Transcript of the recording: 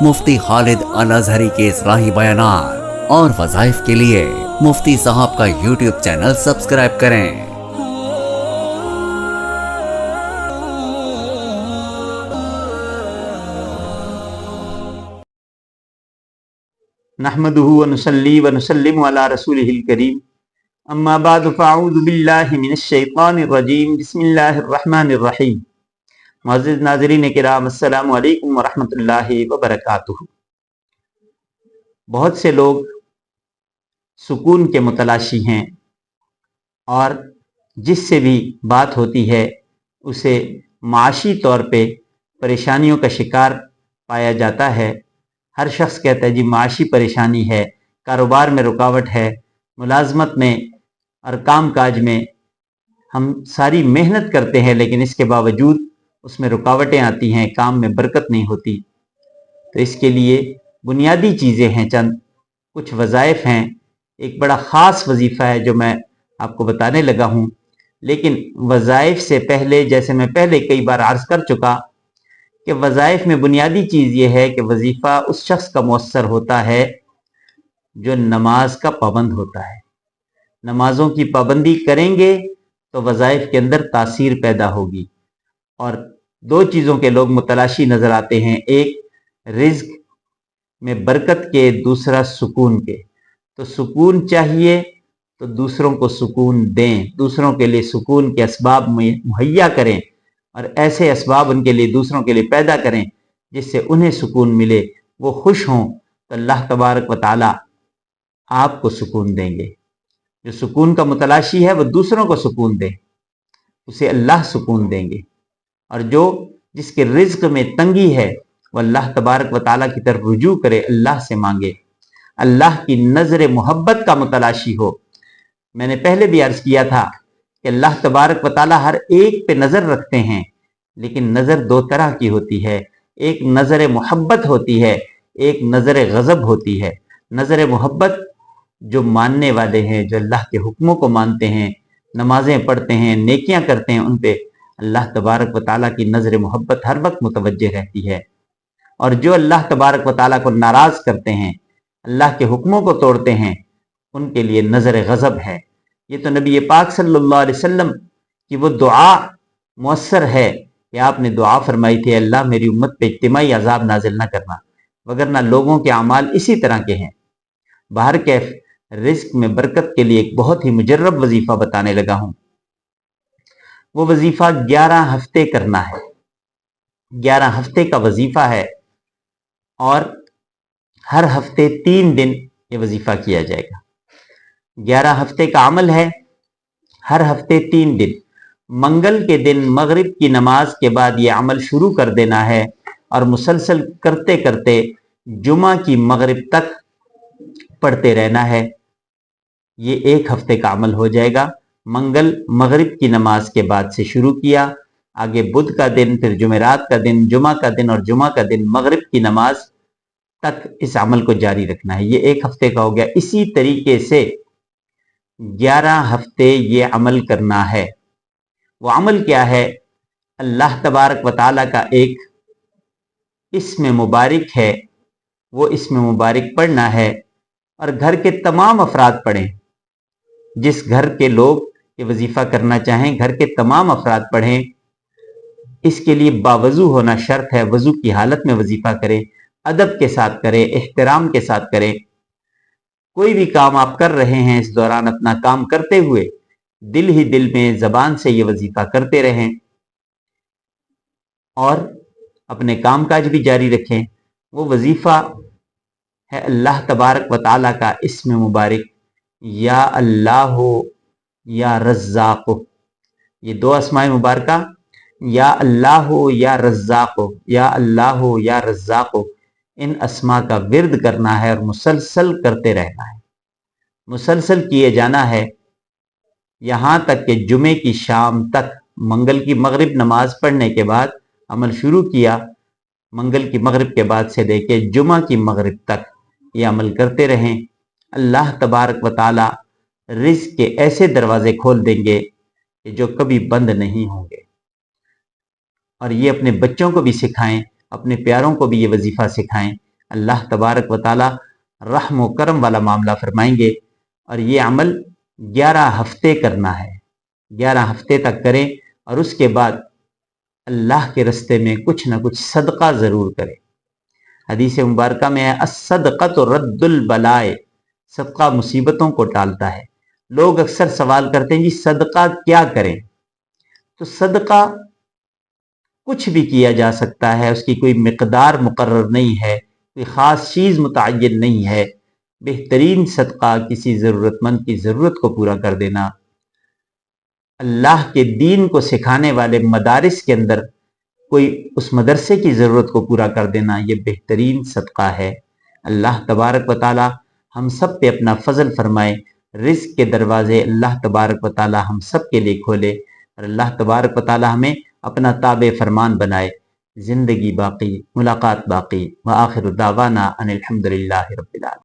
मुफ्ती खालिद अल अजहरी के इस्लाही बयानात और वज़ाइफ के लिए मुफ्ती साहब का यूट्यूब चैनल सब्सक्राइब करें। नहमदुहु व नुसल्ली व नुसल्लिमु अला रसूलिहिल करीम अम्मा बाद फ़अऊज़ु बिल्लाहि मिनश शैतानिर रजीम बिस्मिल्लाहिर रहमानिर रहीम। मुअज़्ज़िज़ नाज़रीन किराम, अस्सलामु अलैकुम व रहमतुल्लाहि व बरकातुहू। बहुत से लोग सुकून के मुतलाशी हैं और जिससे भी बात होती है उसे माशी तौर पे परेशानियों का शिकार पाया जाता है। हर शख्स कहता है जी माशी परेशानी है, कारोबार में रुकावट है, मुलाजमत में और काम काज में हम सारी मेहनत करते हैं लेकिन इसके बावजूद उसमें रुकावटें आती हैं, काम में बरकत नहीं होती। तो इसके लिए बुनियादी चीज़ें हैं, चंद कुछ वज़ाइफ हैं। एक बड़ा ख़ास वजीफ़ा है जो मैं आपको बताने लगा हूँ, लेकिन वज़ाइफ से पहले, जैसे मैं पहले कई बार अर्ज़ कर चुका कि वज़ाइफ में बुनियादी चीज़ ये है कि वजीफ़ा उस शख्स का मुयस्सर होता है जो नमाज का पाबंद होता है। नमाजों की पाबंदी करेंगे तो वज़ाइफ के अंदर तासीर पैदा होगी। और दो चीज़ों के लोग मुतलाशी नज़र आते हैं, एक रिज़्क में बरकत के, दूसरा सुकून के। तो सुकून चाहिए तो दूसरों को सुकून दें, दूसरों के लिए सुकून के असबाब मुहैया करें और ऐसे असबाब उनके लिए, दूसरों के लिए पैदा करें जिससे उन्हें सुकून मिले, वो खुश हों, तो अल्लाह तबारक व तआला आपको सुकून देंगे। जो सुकून का मुतलाशी है वो दूसरों को सुकून दे, उसे अल्लाह सुकून देंगे। और जिसके रिज्क में तंगी है वो अल्लाह तबारक व तआला की तरफ रुजू करे, अल्लाह से मांगे, अल्लाह की नज़र मोहब्बत का मुतलाशी हो। मैंने पहले भी अर्ज किया था कि अल्लाह तबारक व तआला हर एक पे नज़र रखते हैं, लेकिन नज़र दो तरह की होती है। एक नज़र मोहब्बत होती है, एक नज़र गज़ब होती है। नज़र मोहब्बत जो मानने वाले हैं, जो अल्लाह के हुक्मों को मानते हैं, नमाजें पढ़ते हैं, नेकियां करते हैं, उन पे अल्लाह तबारक व तआला की नज़र मोहब्बत हर वक्त मुतवज्जे रहती है। और जो अल्लाह तबारक व तआला को नाराज़ करते हैं, अल्लाह के हुक्मों को तोड़ते हैं, उनके लिए नज़र गज़ब है। ये तो नबी पाक सल्लल्लाहु अलैहि वसल्लम की वो दुआ मुअस्सर है कि आपने दुआ फरमाई थी, अल्लाह मेरी उम्मत पे इज्तिमाई अजाब नाजिल ना करना, वगरना लोगों के अमाल इसी तरह के हैं। बाहर कैफ रिस्क में बरकत के लिए एक बहुत ही मुजर्रब वजीफा बताने लगा हूं। वो वजीफा 11 हफ्ते करना है, 11 हफ्ते का वजीफा है और हर हफ्ते 3 दिन ये वजीफा किया जाएगा। 11 हफ्ते का अमल है, हर हफ्ते 3 दिन। मंगल के दिन मगरिब की नमाज के बाद ये अमल शुरू कर देना है और मुसलसल करते करते जुमा की मगरिब तक पढ़ते रहना है। ये 1 हफ्ते का अमल हो जाएगा। मंगल मगरिब की नमाज के बाद से शुरू किया, आगे बुध का दिन, फिर जुमेरात का दिन, जुमा का दिन और जुमा का दिन मगरिब की नमाज तक इस अमल को जारी रखना है। ये 1 हफ्ते का हो गया। इसी तरीके से 11 हफ्ते ये अमल करना है। वो अमल क्या है? अल्लाह तबारक व तआला का एक इस्म मुबारक है, वो इस्म मुबारक पढ़ना है और घर के तमाम अफराद पढ़ें। जिस घर के लोग ये वजीफा करना चाहें, घर के तमाम अफराद पढ़ें। इसके लिए बावजू होना शर्त है, वजू की हालत में वजीफा करें, अदब के साथ करें, एहतराम के साथ करें। कोई भी काम आप कर रहे हैं, इस दौरान अपना काम करते हुए दिल ही दिल में, जबान से ये वजीफा करते रहें और अपने काम काज भी जारी रखें। वो वजीफा है अल्लाह तबारक व तआला का इस्म मुबारक, या अल्लाह या रज़्ज़ाक़। ये 2 अस्माए मुबारका, या अल्लाह या रज़्ज़ाक़, या अल्लाह या रज़्ज़ाक़, इन अस्मा का विर्द करना है और मुसलसल करते रहना है। मुसलसल किए जाना है यहाँ तक कि जुमे की शाम तक। मंगल की मगरिब नमाज पढ़ने के बाद अमल शुरू किया, मंगल की मगरिब के बाद से लेके जुमा की मगरिब तक ये अमल करते रहें। अल्लाह तबारक व तआला रिज़्क के ऐसे दरवाजे खोल देंगे कि जो कभी बंद नहीं होंगे। और ये अपने बच्चों को भी सिखाएं, अपने प्यारों को भी ये वजीफा सिखाएं। اللہ تبارک و تعالی رحم و کرم والا معاملہ فرمائیں گے۔ اور یہ عمل 11 ہفتے کرنا ہے، 11 ہفتے تک کریں، اور اس کے بعد اللہ کے رستے میں کچھ نہ کچھ صدقہ ضرور کریں۔ حدیث مبارکہ میں ہے الصدقۃ رد البلائے، صدقہ مصیبتوں کو ٹالتا ہے۔ لوگ اکثر سوال کرتے ہیں جی صدقہ کیا کریں؟ تو صدقہ کچھ بھی کیا جا سکتا ہے، اس کی کوئی مقدار مقرر نہیں ہے، کوئی خاص چیز متعین نہیں ہے۔ بہترین صدقہ کسی ضرورت مند کی ضرورت کو پورا کر دینا، اللہ کے دین کو سکھانے والے مدارس کے اندر کوئی اس مدرسے کی ضرورت کو پورا کر دینا، یہ بہترین صدقہ ہے۔ اللہ تبارک و تعالی ہم سب پہ اپنا فضل فرمائے، رزق کے دروازے اللہ تبارک و تعالی ہم سب کے لیے کھولے، اور اللہ تبارک و تعالی ہمیں اپنا تابع فرمان بنائے۔ زندگی باقی، ملاقات باقی، وآخر دعوانا ان الحمد للہ رب العالمین۔